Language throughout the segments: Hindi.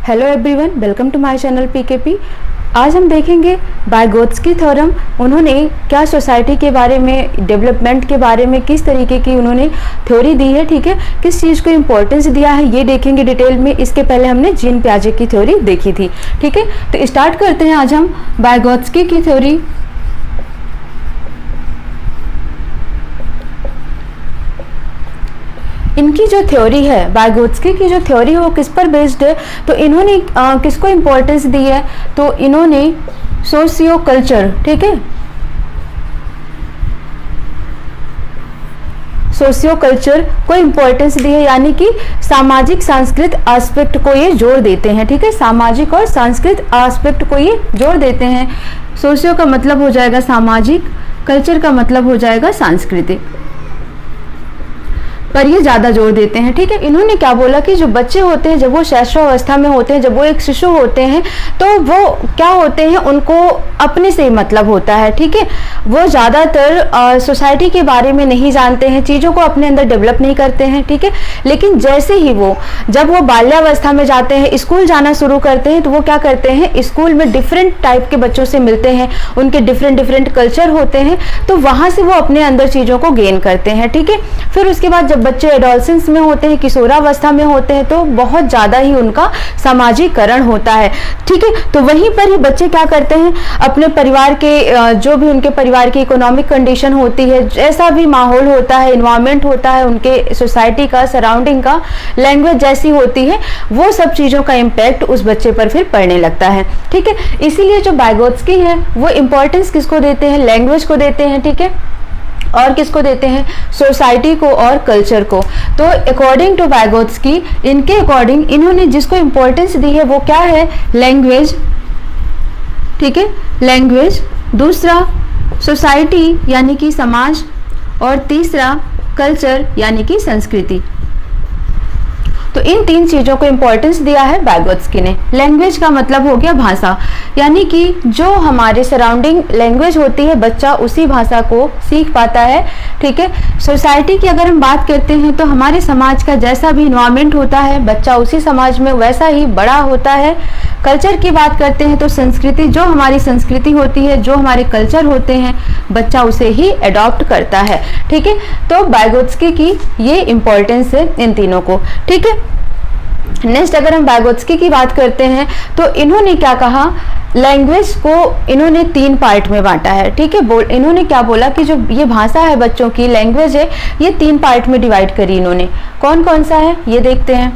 Hello everyone, welcome to my channel PKP. आज हम देखेंगे वाइगोत्स्की थ्योरम। उन्होंने क्या सोसाइटी के बारे में, डेवलपमेंट के बारे में किस तरीके की उन्होंने थ्योरी दी है, ठीक है, किस चीज़ को इम्पोर्टेंस दिया है, ये देखेंगे डिटेल में। इसके पहले हमने जीन पियाजे की थ्योरी देखी थी, ठीक है। तो स्टार्ट करते हैं आज हम वाइगोत्स्की की थ्योरी। इनकी जो थ्योरी है, वाइगोत्स्की की जो थ्योरी है वो किस पर बेस्ड है, तो इन्होंने किसको इम्पोर्टेंस दी है, तो इन्होंने सोशियो कल्चर, ठीक है, सोशियो कल्चर को इम्पोर्टेंस दी है, यानी कि सामाजिक सांस्कृतिक एस्पेक्ट को ये जोड़ देते हैं, ठीक है। सामाजिक और सांस्कृतिक एस्पेक्ट को ये जोड़ देते हैं। सोशियो का मतलब हो जाएगा सामाजिक, कल्चर का मतलब हो जाएगा सांस्कृतिक, पर ये ज़्यादा जोर देते हैं, ठीक है। इन्होंने क्या बोला कि जो बच्चे होते हैं, जब वो शैशवावस्था में होते हैं, जब वो एक शिशु होते हैं, तो वो क्या होते हैं, उनको अपने से मतलब होता है, ठीक है। वो ज़्यादातर सोसाइटी के बारे में नहीं जानते हैं, चीज़ों को अपने अंदर डेवलप नहीं करते हैं, ठीक है। लेकिन जैसे ही जब वो बाल्यावस्था में जाते हैं, स्कूल जाना शुरू करते हैं, तो वो क्या करते हैं, स्कूल में डिफरेंट टाइप के बच्चों से मिलते हैं, उनके डिफरेंट कल्चर होते हैं, तो वहाँ से वो अपने अंदर चीज़ों को गेन करते हैं, ठीक है। फिर उसके बाद जब बच्चे एडोलसेंस में होते हैं, किशोरावस्था में होते हैं, तो बहुत ज़्यादा ही उनका सामाजिकरण होता है, ठीक है। तो वहीं पर ही बच्चे क्या करते हैं, अपने परिवार के जो भी उनके परिवार की इकोनॉमिक कंडीशन होती है, जैसा भी माहौल होता है, इन्वायरमेंट होता है, उनके सोसाइटी का, सराउंडिंग का, लैंग्वेज जैसी होती है, वो सब चीज़ों का इम्पैक्ट उस बच्चे पर फिर पड़ने लगता है, ठीक है। इसीलिए जो वाइगोत्स्की है वो इम्पोर्टेंस किसको देते हैं, लैंग्वेज को देते हैं, ठीक है, और किसको देते हैं, सोसाइटी को और कल्चर को। तो अकॉर्डिंग टू वाइगोत्स्की, इनके अकॉर्डिंग इन्होंने जिसको इम्पोर्टेंस दी है वो क्या है, लैंग्वेज, ठीक है, लैंग्वेज, दूसरा सोसाइटी यानी कि समाज, और तीसरा कल्चर यानी कि संस्कृति। तो इन तीन चीज़ों को इम्पोर्टेंस दिया है वाइगोत्स्की ने। लैंग्वेज का मतलब हो गया भाषा, यानी कि जो हमारे सराउंडिंग लैंग्वेज होती है, बच्चा उसी भाषा को सीख पाता है, ठीक है। सोसाइटी की अगर हम बात करते हैं तो हमारे समाज का जैसा भी इन्वायरमेंट होता है, बच्चा उसी समाज में वैसा ही बड़ा होता है। कल्चर की बात करते हैं तो संस्कृति, जो हमारी संस्कृति होती है, जो हमारे कल्चर होते हैं, बच्चा उसे ही अडॉप्ट करता है, ठीक है। तो वाइगोत्स्की की ये इम्पोर्टेंस है इन तीनों को, ठीक है। नेक्स्ट अगर हम वाइगोत्स्की की बात करते हैं तो इन्होंने क्या कहा, लैंग्वेज को इन्होंने तीन पार्ट में बांटा है, ठीक है। इन्होंने क्या बोला कि जो ये भाषा है बच्चों की, लैंग्वेज है, ये तीन पार्ट में डिवाइड करी इन्होंने। कौन कौन सा है ये देखते हैं।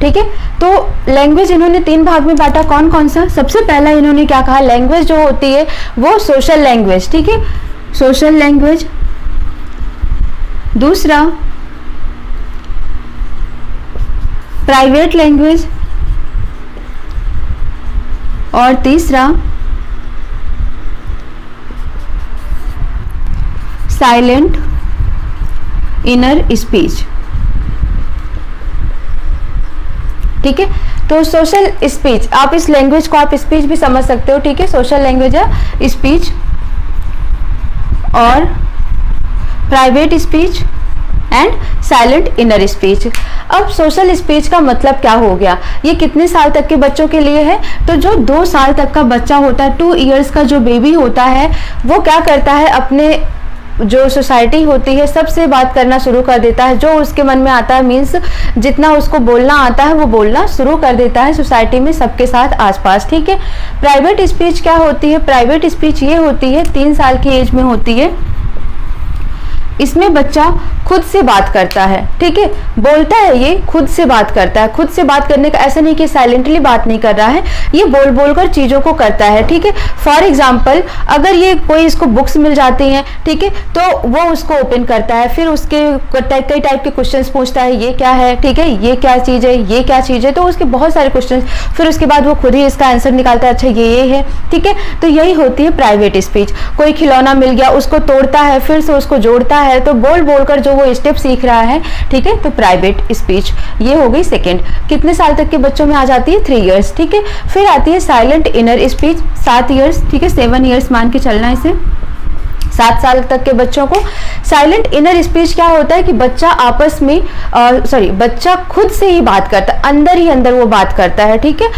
ठीक है, तो लैंग्वेज इन्होंने तीन भाग में बांटा। कौन कौन सा, सबसे पहला इन्होंने क्या कहा, लैंग्वेज जो होती है वो सोशल लैंग्वेज, ठीक है, सोशल लैंग्वेज। दूसरा प्राइवेट लैंग्वेज, और तीसरा साइलेंट इनर स्पीच, ठीक है। तो सोशल स्पीच, आप इस लैंग्वेज को आप स्पीच भी समझ सकते हो, ठीक है। सोशल लैंग्वेज है स्पीच, और private speech and silent inner speech. अब सोशल स्पीच का मतलब क्या हो गया, ये कितने साल तक के बच्चों के लिए है, तो जो 2 साल तक का बच्चा होता है, 2 इयर्स का जो बेबी होता है, वो क्या करता है, अपने जो सोसाइटी होती है सबसे बात करना शुरू कर देता है, जो उसके मन में आता है, मीन्स जितना उसको बोलना आता है वो बोलना शुरू कर देता है सोसाइटी में सबके साथ आसपास, ठीक है। प्राइवेट स्पीच क्या होती है, प्राइवेट स्पीच ये होती है 3 साल की एज में होती है। इसमें बच्चा खुद से बात करता है, ठीक है, बोलता है, ये खुद से बात करता है। खुद से बात करने का ऐसा नहीं कि साइलेंटली बात नहीं कर रहा है, ये बोल बोल कर चीज़ों को करता है, ठीक है। फॉर एग्जाम्पल अगर ये कोई इसको बुक्स मिल जाती हैं, ठीक है, तो वो उसको ओपन करता है, फिर उसके कई टाइप के क्वेश्चंस पूछता है, ये क्या है, ठीक है, ये क्या चीज़ है, ये क्या चीज़ है, तो उसके बहुत सारे क्वेश्चन, फिर उसके बाद वो खुद ही इसका आंसर निकालता है, अच्छा ये है, ठीक है। तो यही होती है प्राइवेट स्पीच। कोई खिलौना मिल गया, उसको तोड़ता है, फिर से उसको जोड़ता है, तो बोल बोल कर जो वो स्टेप सीख रहा है, ठीक है। तो प्राइवेट स्पीच ये हो गई सेकंड। कितने साल तक के बच्चों में आ जाती है, 3 इयर्स, ठीक है। फिर आती है साइलेंट इनर स्पीच, 7 इयर्स, ठीक है, 7 इयर्स मान के चलना इसे। 7 साल तक के बच्चों को। साइलेंट इनर स्पीच क्या होता है कि बच्चा आपस में बच्चा खुद से ही बात करता है, अंदर ही अंदर वो बात करता है, ठीक है,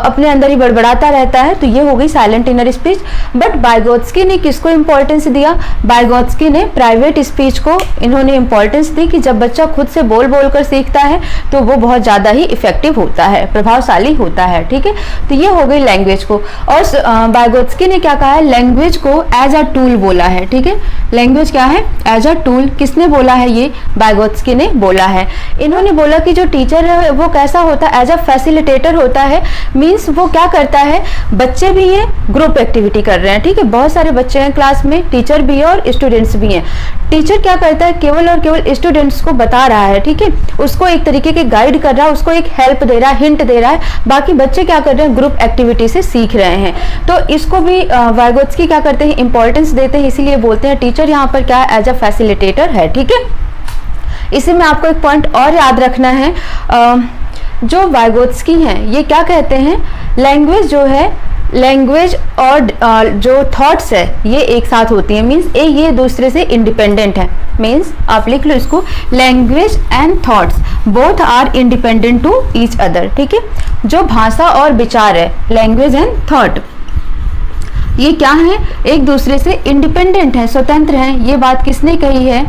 अपने अंदर ही बड़बड़ाता रहता है, तो ये हो गई silent inner speech. But Vygotsky ने किसको इंपॉर्टेंस दिया? वाइगोत्स्की ने प्राइवेट स्पीच को इन्होंने इंपॉर्टेंस दी कि जब बच्चा खुद से बोल बोल कर सीखता है तो वो बहुत ज्यादा ही इफेक्टिव होता है, प्रभावशाली होता है, ठीक है। तो ये हो गई लैंग्वेज को। और वाइगोत्स्की ने क्या कहा है? लैंग्वेज को एज अ टूल बोला है, ठीक है। लैंग्वेज क्या है? As a tool. किसने बोला है? ये वाइगोत्स्की ने बोला है। इन्होंने बोला कि जो टीचर है वो कैसा होता है? एज अ फैसिलिटेटर होता है। मीन्स वो क्या करता है, बच्चे भी हैं, ग्रुप एक्टिविटी कर रहे हैं, ठीक है, बहुत सारे बच्चे हैं क्लास में, टीचर भी है और स्टूडेंट्स भी हैं। टीचर क्या करता है? केवल और केवल स्टूडेंट्स को बता रहा है, ठीक है, उसको एक तरीके के गाइड कर रहा है, उसको एक हेल्प दे रहा है, हिंट दे रहा है। बाकी बच्चे क्या कर रहे हैं? ग्रुप एक्टिविटी से सीख रहे हैं। तो इसको भी वाइगोत्स्की क्या करते हैं? इंपॉर्टेंस देते हैं, इसीलिए बोलते हैं टीचर यहाँ पर क्या है? एज अ फैसिलिटेटर है, ठीक है। इसी में आपको एक पॉइंट और याद रखना है, जो वाइगोत्स्की हैं ये क्या कहते हैं? लैंग्वेज जो है, लैंग्वेज और जो थॉट्स है ये एक साथ होती है, मीन्स ये दूसरे से इंडिपेंडेंट है। मीन्स आप लिख लो इसको, language and thoughts both are independent to each other, ठीक है। जो भाषा और विचार है, लैंग्वेज एंड थॉट, ये क्या है? एक दूसरे से इंडिपेंडेंट है, स्वतंत्र है। ये बात किसने कही है?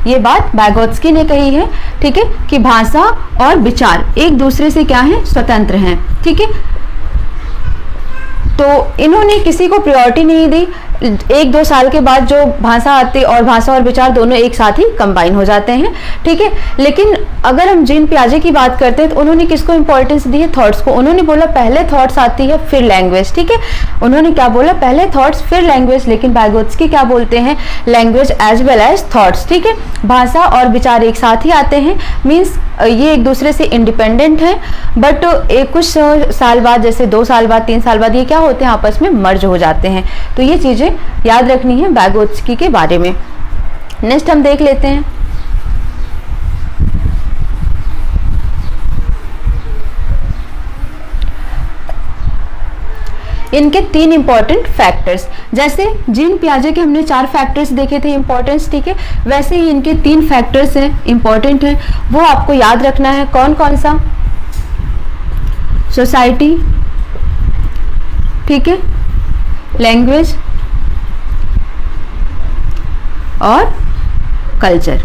ये बात वाइगोत्स्की ने कही है, ठीक है, कि भाषा और विचार एक दूसरे से क्या है? स्वतंत्र हैं, ठीक है। तो इन्होंने किसी को प्रायोरिटी नहीं दी। 1-2 साल के बाद जो भाषा आती और भाषा और विचार दोनों एक साथ ही कंबाइन हो जाते हैं, ठीक है। लेकिन अगर हम जीन पियाजे की बात करते हैं तो उन्होंने किसको इंपॉर्टेंस दी है? थॉट्स को। उन्होंने बोला पहले थॉट्स आती है फिर लैंग्वेज, ठीक है। उन्होंने क्या बोला? पहले थॉट्स फिर लैंग्वेज। लेकिन वाइगोत्स्की क्या बोलते हैं? Language as well as thoughts, ठीक है। भाषा और विचार एक साथ ही आते हैं, मीन्स ये एक दूसरे से इंडिपेंडेंट है। बट एक कुछ साल बाद, जैसे 2 साल बाद, 3 साल बाद, ये क्या होते हैं? आपस में मर्ज हो जाते हैं। तो ये चीजें याद रखनी है वाइगोत्स्की के बारे में। नेक्स्ट हम देख लेते हैं, इनके 3 इंपॉर्टेंट फैक्टर्स। जैसे जीन पियाजे के हमने 4 फैक्टर्स देखे थे इंपॉर्टेंस, ठीक है, वैसे ही इनके 3 फैक्टर्स हैं, इंपॉर्टेंट है, वो आपको याद रखना है। कौन कौन सा? सोसाइटी, ठीक है, लैंग्वेज और कल्चर,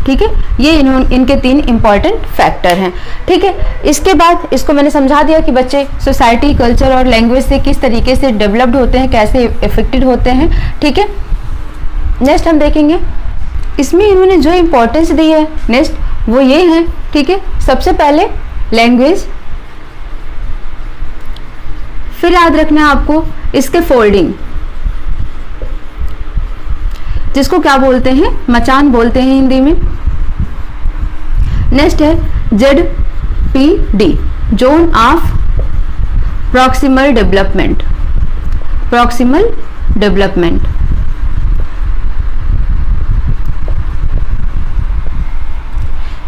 ठीक है। ये इनके 3 इंपॉर्टेंट फैक्टर हैं, ठीक है। इसके बाद इसको मैंने समझा दिया कि बच्चे सोसाइटी, कल्चर और लैंग्वेज से किस तरीके से डेवलप्ड होते हैं, कैसे इफेक्टेड होते हैं, ठीक है। नेक्स्ट हम देखेंगे, इसमें इन्होंने जो इंपॉर्टेंस दी है नेक्स्ट वो ये है, ठीक है। सबसे पहले लैंग्वेज, फिर याद रखना है आपको इसके फोल्डिंग, जिसको क्या बोलते हैं? मचान बोलते हैं हिंदी में। नेक्स्ट है ZPD, zone of proximal development, proximal development.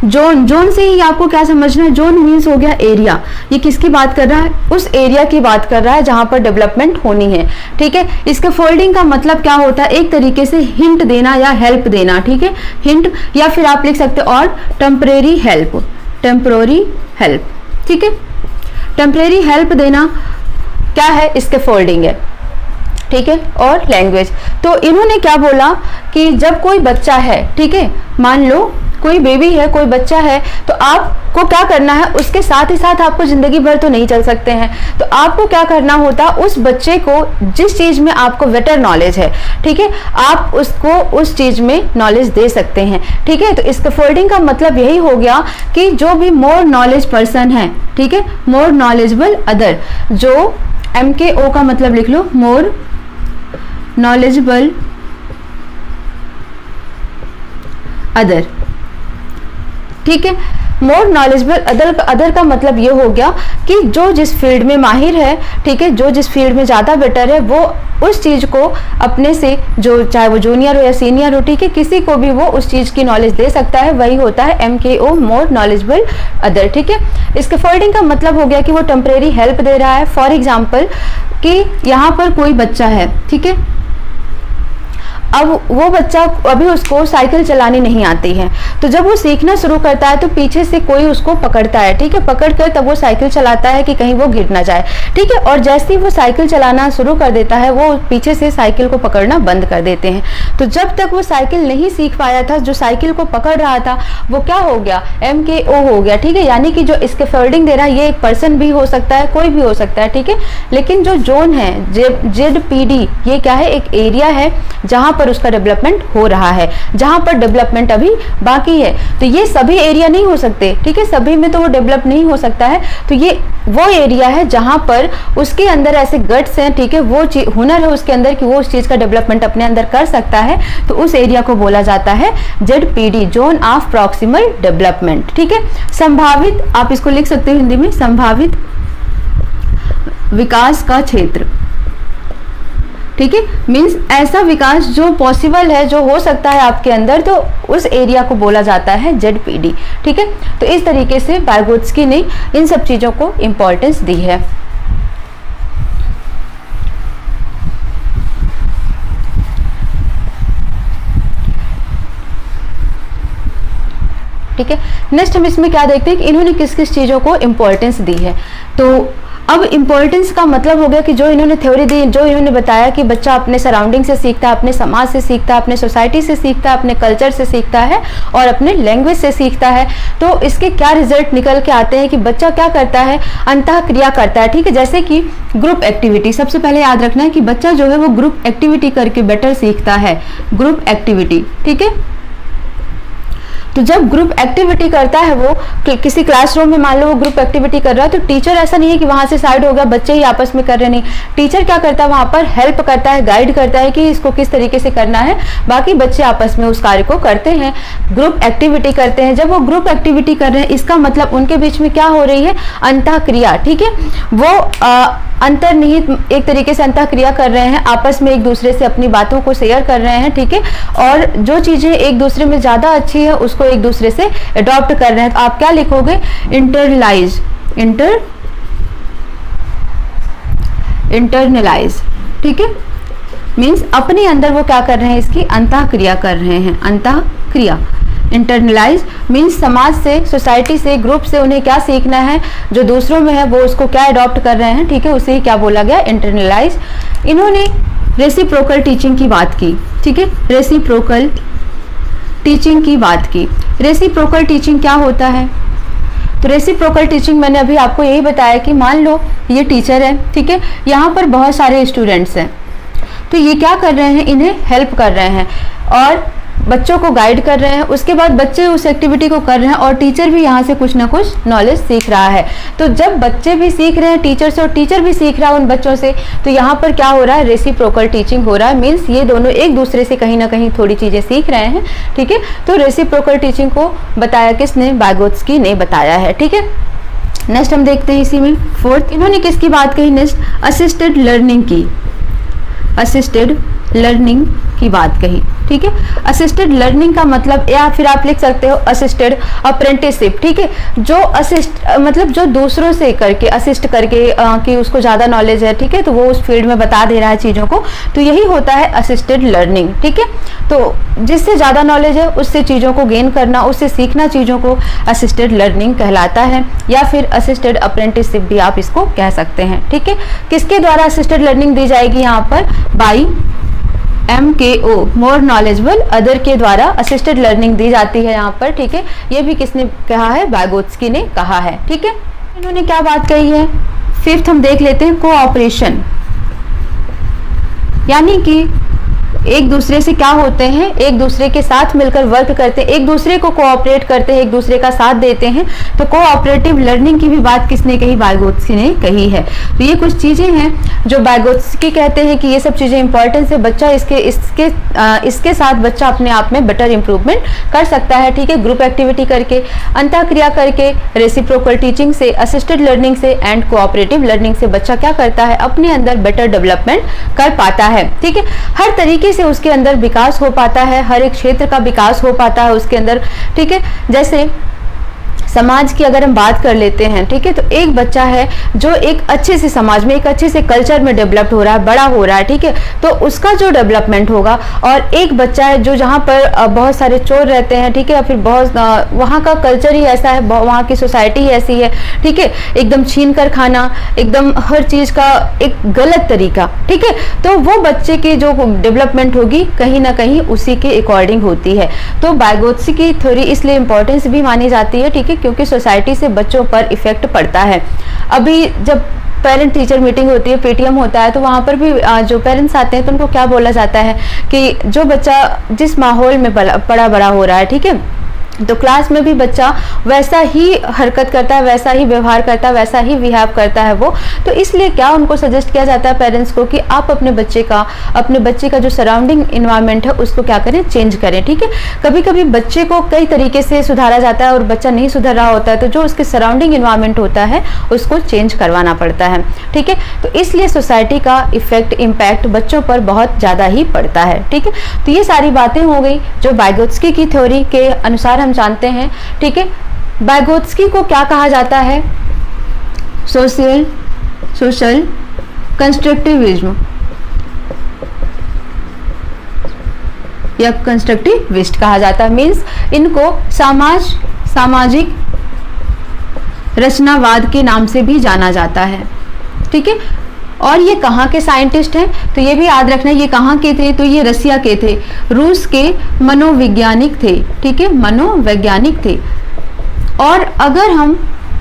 Zone से ही आपको क्या समझना है? जोन मीन्स हो गया एरिया। ये किसकी बात कर रहा है? उस एरिया की बात कर रहा है जहां पर डेवलपमेंट होनी है, ठीक है। इसके फोल्डिंग का मतलब क्या होता है? एक तरीके से हिंट देना या हेल्प देना, ठीक है, हिंट, या फिर आप लिख सकते हो और टेम्परेरी हेल्प, टेम्परेरी हेल्प, ठीक है। टेम्परेरी हेल्प देना क्या है? इसके फोल्डिंग है, ठीक है। और लैंग्वेज, तो इन्होंने क्या बोला कि जब कोई बच्चा है, ठीक है, मान लो कोई बेबी है, कोई बच्चा है, तो आपको क्या करना है? उसके साथ ही साथ आपको जिंदगी भर तो नहीं चल सकते हैं, तो आपको क्या करना होता? उस बच्चे को जिस चीज में आपको बेटर नॉलेज है, ठीक है, आप उसको उस चीज में नॉलेज दे सकते हैं, ठीक है। तो इसका फोल्डिंग का मतलब यही हो गया कि जो भी मोर नॉलेज पर्सन है, ठीक है, मोर नॉलेजेबल अदर, जो MKO का मतलब लिख लो, मोर नॉलेजेबल अदर, ठीक है। मोर नॉलेजेबल अदर का मतलब ये हो गया कि जो जिस फील्ड में माहिर है, ठीक है, जो जिस फील्ड में ज़्यादा बेटर है, वो उस चीज़ को अपने से, जो चाहे वो जूनियर हो या सीनियर हो, ठीक है, किसी को भी वो उस चीज़ की नॉलेज दे सकता है, वही होता है MKO, मोर नॉलेजेबल अदर, ठीक है। इसके फोल्डिंग का मतलब हो गया कि वो टेम्परेरी हेल्प दे रहा है। फॉर एग्जाम्पल कि यहाँ पर कोई बच्चा है, ठीक है, अब वो बच्चा, अभी उसको साइकिल चलानी नहीं आती है, तो जब वो सीखना शुरू करता है तो पीछे से कोई उसको पकड़ता है, ठीक है, पकड़ कर तब वो साइकिल चलाता है कि कहीं वो गिर ना जाए, ठीक है। और जैसे ही वो साइकिल चलाना शुरू कर देता है, वो पीछे से साइकिल को पकड़ना बंद कर देते हैं। तो जब तक वो साइकिल नहीं सीख पाया था, जो साइकिल को पकड़ रहा था वो क्या हो गया, MKO हो गया, ठीक है। यानी कि जो इसके फोल्डिंग दे रहा है, ये एक पर्सन भी हो सकता है, कोई भी हो सकता है, ठीक है। लेकिन जो जोन है ZPD, ये क्या है, एक एरिया है जहां पर उसका डेवलपमेंट हो रहा है, जहां पर डेवलपमेंट अभी बाकी है। तो ये सभी एरिया नहीं हो सकते, ठीक है, सभी में तो वो डेवलप नहीं हो सकता है। तो ये वो एरिया है जहां पर उसके अंदर ऐसे गट्स हैं, ठीक है, वो हुनर है उसके अंदर कि वो उस चीज का डेवलपमेंट अपने अंदर कर सकता है। तो उस एरिया को बोला जाता है ZPD, zone of proximal development, ठीक है। संभावित, आप इसको लिख सकते हो हिंदी में, संभावित विकास का क्षेत्र, ठीक है, मीन्स ऐसा विकास जो पॉसिबल है, जो हो सकता है आपके अंदर, तो उस एरिया को बोला जाता है ZPD, ठीक है। तो इस तरीके से वाइगोत्स्की ने इन सब चीजों को इंपॉर्टेंस दी है। ठीक है, नेक्स्ट हम इसमें क्या देखते हैं कि इन्होंने किस किस चीजों को इंपॉर्टेंस दी है। तो अब इम्पोर्टेंस का मतलब हो गया कि जो इन्होंने थ्योरी दी, जो इन्होंने बताया कि बच्चा अपने सराउंडिंग से सीखता है, अपने समाज से सीखता है, अपने सोसाइटी से सीखता है, अपने कल्चर से सीखता है और अपने लैंग्वेज से सीखता है। तो इसके क्या रिजल्ट निकल के आते हैं कि बच्चा क्या करता है, अंतः क्रिया करता है, ठीक है। जैसे कि ग्रुप एक्टिविटी, सबसे पहले याद रखना है कि बच्चा जो है वो ग्रुप एक्टिविटी करके बेटर सीखता है, ग्रुप एक्टिविटी, ठीक है। तो जब ग्रुप एक्टिविटी करता है, वो किसी क्लासरूम में मान लो वो ग्रुप एक्टिविटी कर रहा है, तो टीचर ऐसा नहीं है कि वहां से साइड हो गया, बच्चे ही आपस में कर रहे, नहीं, टीचर क्या करता है, वहां पर हेल्प करता है, गाइड करता है कि इसको किस तरीके से करना है, बाकी बच्चे आपस में उस कार्य को करते हैं, ग्रुप एक्टिविटी करते हैं। जब वो ग्रुप एक्टिविटी कर रहे हैं, इसका मतलब उनके बीच में क्या हो रही है, अंतः क्रिया, ठीक है, वो अंतर्निहित एक तरीके से अंतः क्रिया कर रहे हैं, आपस में एक दूसरे से अपनी बातों को शेयर कर रहे हैं, ठीक है, और जो चीजें एक दूसरे में ज्यादा अच्छी है उसको एक दूसरे से अडॉप्ट कर रहे हैं। तो आप क्या लिखोगे, इंटरनलाइज, ठीक है, मीन्स अपने अंदर वो क्या कर रहे हैं, इसकी अंतः क्रिया कर रहे हैं, अंतः क्रिया। इंटरनलाइज मीन्स समाज से, सोसाइटी से, ग्रुप से उन्हें क्या सीखना है, जो दूसरों में है वो उसको क्या अडॉप्ट कर रहे हैं, ठीक है, उसे क्या बोला गया, इंटरनलाइज। इन्होंने रेसिप्रोकल टीचिंग की बात की, ठीक है, रेसिप्रोकल टीचिंग की बात की। रेसिप्रोकल टीचिंग क्या होता है, तो रेसिप्रोकल टीचिंग मैंने अभी आपको यही बताया कि मान लो ये टीचर है, ठीक है, यहाँ पर बहुत सारे स्टूडेंट्स हैं, तो ये क्या कर रहे हैं, इन्हें हेल्प कर रहे हैं और बच्चों को गाइड कर रहे हैं। उसके बाद बच्चे उस एक्टिविटी को कर रहे हैं और टीचर भी यहाँ से कुछ ना कुछ नॉलेज सीख रहा है। तो जब बच्चे भी सीख रहे हैं टीचर से और टीचर भी सीख रहा है उन बच्चों से, तो यहाँ पर क्या हो रहा है, रेसिप्रोकल टीचिंग हो रहा है। मीन्स ये दोनों एक दूसरे से कहीं ना कहीं थोड़ी चीजें सीख रहे हैं, ठीक है। तो रेसिप्रोकल टीचिंग को बताया किसने, वाइगोत्स्की ने बताया है, ठीक है। नेक्स्ट हम देखते हैं इसी में फोर्थ, इन्होंने किसकी बात कही, नेक्स्ट असिस्टेड लर्निंग की, असिस्टेड लर्निंग की बात कही, ठीक है। असिस्टेड लर्निंग का मतलब, या फिर आप लिख सकते हो असिस्टेड अप्रेंटिसशिप, ठीक है, जो असिस्ट मतलब जो दूसरों से करके, असिस्ट करके कि उसको ज़्यादा नॉलेज है, ठीक है, तो वो उस फील्ड में बता दे रहा है चीज़ों को, तो यही होता है असिस्टेड लर्निंग, ठीक है। तो जिससे ज़्यादा नॉलेज है उससे चीज़ों को गेन करना, उससे सीखना चीज़ों को असिस्टेड लर्निंग कहलाता है, या फिर असिस्टेड अप्रेंटिसशिप भी आप इसको कह सकते हैं, ठीक है। किसके द्वारा असिस्टेड लर्निंग दी जाएगी, यहाँ पर by MKO, more knowledgeable other के द्वारा असिस्टेड लर्निंग दी जाती है यहाँ पर, ठीक है। ये भी किसने कहा है, वाइगोत्स्की ने कहा है, ठीक है। इन्होंने क्या बात कही है, फिफ्थ हम देख लेते हैं, कोऑपरेशन, यानी कि एक दूसरे से क्या होते हैं, एक दूसरे के साथ मिलकर वर्क करते हैं, एक दूसरे को कोऑपरेट करते हैं, एक दूसरे का साथ देते हैं। तो कोऑपरेटिव लर्निंग की भी बात किसने कही, वाइगोत्स्की ने कही है। तो ये कुछ चीजें हैं जो वाइगोत्स्की कहते हैं कि ये सब चीजें इंपॉर्टेंट है, बच्चा इसके साथ बच्चा अपने आप में बेटर इंप्रूवमेंट कर सकता है। ठीक है, ग्रुप एक्टिविटी करके, अंतःक्रिया करके, रेसिप्रोकल टीचिंग से, असिस्टेड लर्निंग से एंड कोऑपरेटिव लर्निंग से बच्चा क्या करता है, अपने अंदर बेटर डेवलपमेंट कर पाता है। ठीक है, हर तरीके से उसके अंदर विकास हो पाता है, हर एक क्षेत्र का विकास हो पाता है उसके अंदर। ठीक है, जैसे समाज की अगर हम बात कर लेते हैं, ठीक है, तो एक बच्चा है जो एक अच्छे से समाज में, एक अच्छे से कल्चर में डेवलप्ड हो रहा है, बड़ा हो रहा है, ठीक है, तो उसका जो डेवलपमेंट होगा, और एक बच्चा है जो जहाँ पर बहुत सारे चोर रहते हैं, ठीक है, या फिर बहुत वहाँ का कल्चर ही ऐसा है, वहाँ की सोसाइटी ही ऐसी है, ठीक है, एकदम छीन कर खाना, एकदम हर चीज़ का एक गलत तरीका, ठीक है, तो वो बच्चे की जो डेवलपमेंट होगी कहीं ना कहीं उसी के अकॉर्डिंग होती है। तो वाइगोत्स्की की थ्योरी इसलिए इंपॉर्टेंस भी मानी जाती है, ठीक है, क्योंकि सोसाइटी से बच्चों पर इफेक्ट पड़ता है। अभी जब पेरेंट टीचर मीटिंग होती है, पीटीएम होता है, तो वहाँ पर भी जो पेरेंट्स आते हैं तो उनको क्या बोला जाता है कि जो बच्चा जिस माहौल में बड़ा हो रहा है, ठीक है, तो क्लास में भी बच्चा वैसा ही हरकत करता है, वैसा ही व्यवहार करता है, वैसा ही बिहेव करता है वो। तो इसलिए क्या उनको सजेस्ट किया जाता है पेरेंट्स को कि आप अपने बच्चे का जो सराउंडिंग इन्वायरमेंट है उसको क्या करें, चेंज करें। ठीक है, कभी कभी बच्चे को कई तरीके से सुधारा जाता है और बच्चा नहीं सुधर रहा होता है, तो जो उसके सराउंडिंग इन्वायरमेंट होता है उसको चेंज करवाना पड़ता है। ठीक है, तो इसलिए सोसाइटी का इम्पैक्ट बच्चों पर बहुत ज़्यादा ही पड़ता है। ठीक है, तो ये सारी बातें हो गई जो वाइगोत्स्की की थ्योरी के अनुसार जानते हैं। ठीक है, वाइगोत्स्की को क्या कहा जाता है, सोशल कंस्ट्रक्टिविज्म या कंस्ट्रक्टिविस्ट कहा जाता है। मींस इनको सामाजिक रचनावाद के नाम से भी जाना जाता है। ठीक है, और ये कहाँ के साइंटिस्ट हैं, तो ये भी याद रखना, ये कहाँ के थे, तो ये रसिया के थे, रूस के मनोवैज्ञानिक थे। ठीक है, मनोवैज्ञानिक थे। और अगर हम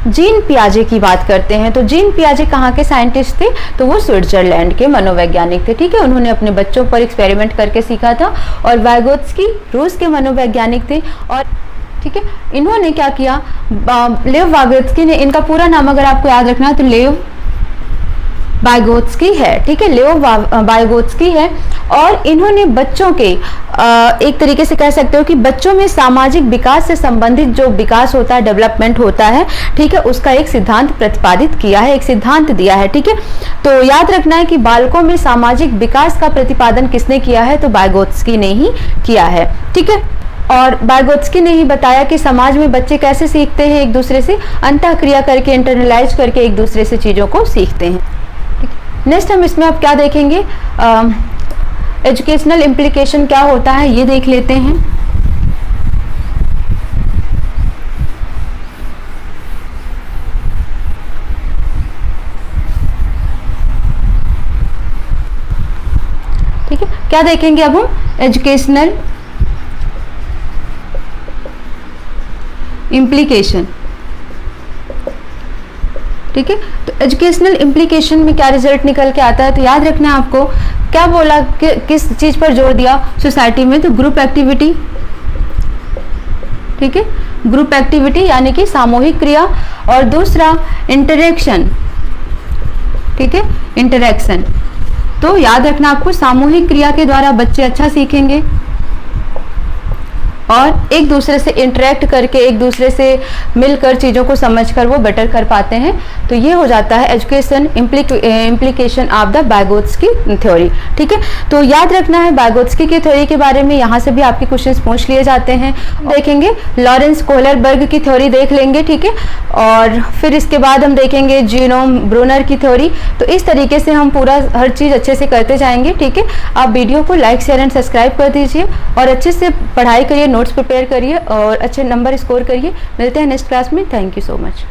जीन पियाजे की बात करते हैं, तो जीन पियाजे कहाँ के साइंटिस्ट थे, तो वो स्विट्जरलैंड के मनोवैज्ञानिक थे। ठीक है, उन्होंने अपने बच्चों पर एक्सपेरिमेंट करके सीखा था। और वाइगोत्स्की रूस के मनोवैज्ञानिक थे। और ठीक है, इन्होंने क्या किया, लेव वाइगोत्स्की ने, इनका पूरा नाम अगर आपको याद रखना है तो लेव वाइगोत्स्की है। ठीक है, लेव वाइगोत्स्की है। और इन्होंने बच्चों के एक तरीके से कह सकते हो कि बच्चों में सामाजिक विकास से संबंधित जो विकास होता है, डेवलपमेंट होता है, ठीक है, उसका एक सिद्धांत प्रतिपादित किया है, एक सिद्धांत दिया है। ठीक है, तो याद रखना है कि बालकों में सामाजिक विकास का प्रतिपादन किसने किया है, तो वाइगोत्स्की ने ही किया है। ठीक है, और वाइगोत्स्की ने ही बताया कि समाज में बच्चे कैसे सीखते हैं, एक दूसरे से अंतःक्रिया करके, इंटरनलाइज करके एक दूसरे से चीज़ों को सीखते हैं। नेक्स्ट हम इसमें अब क्या देखेंगे, एजुकेशनल इम्प्लीकेशन क्या होता है ये देख लेते हैं। ठीक है, क्या देखेंगे अब हम, एजुकेशनल इम्प्लीकेशन। ठीक है, तो एजुकेशनल इम्प्लीकेशन में क्या रिजल्ट निकल के आता है, तो याद रखना है आपको, क्या बोला कि किस चीज पर जोर दिया सोसाइटी में, तो ग्रुप एक्टिविटी। ठीक है, ग्रुप एक्टिविटी यानी कि सामूहिक क्रिया। और दूसरा इंटरेक्शन। ठीक है, इंटरेक्शन, तो याद रखना आपको, सामूहिक क्रिया के द्वारा बच्चे अच्छा सीखेंगे और एक दूसरे से इंटरेक्ट करके, एक दूसरे से मिलकर चीज़ों को समझकर वो बेटर कर पाते हैं। तो ये हो जाता है education implication of the Vygotsky theory. ठीक है, तो याद रखना है वाइगोत्स्की की थ्योरी के बारे में, यहाँ से भी आपके क्वेश्चंस पूछ लिए जाते हैं। देखेंगे लॉरेंस कोहलरबर्ग की थ्योरी देख लेंगे। ठीक है, और फिर इसके बाद हम देखेंगे जीनोम ब्रूनर की थ्योरी। तो इस तरीके से हम पूरा हर चीज़ अच्छे से करते जाएंगे। ठीक है, आप वीडियो को लाइक शेयर एंड सब्सक्राइब कर दीजिए और अच्छे से पढ़ाई करिए, नोट्स प्रिपेयर करिए और अच्छे नंबर स्कोर करिए। मिलते हैं नेक्स्ट क्लास में। Thank you so much.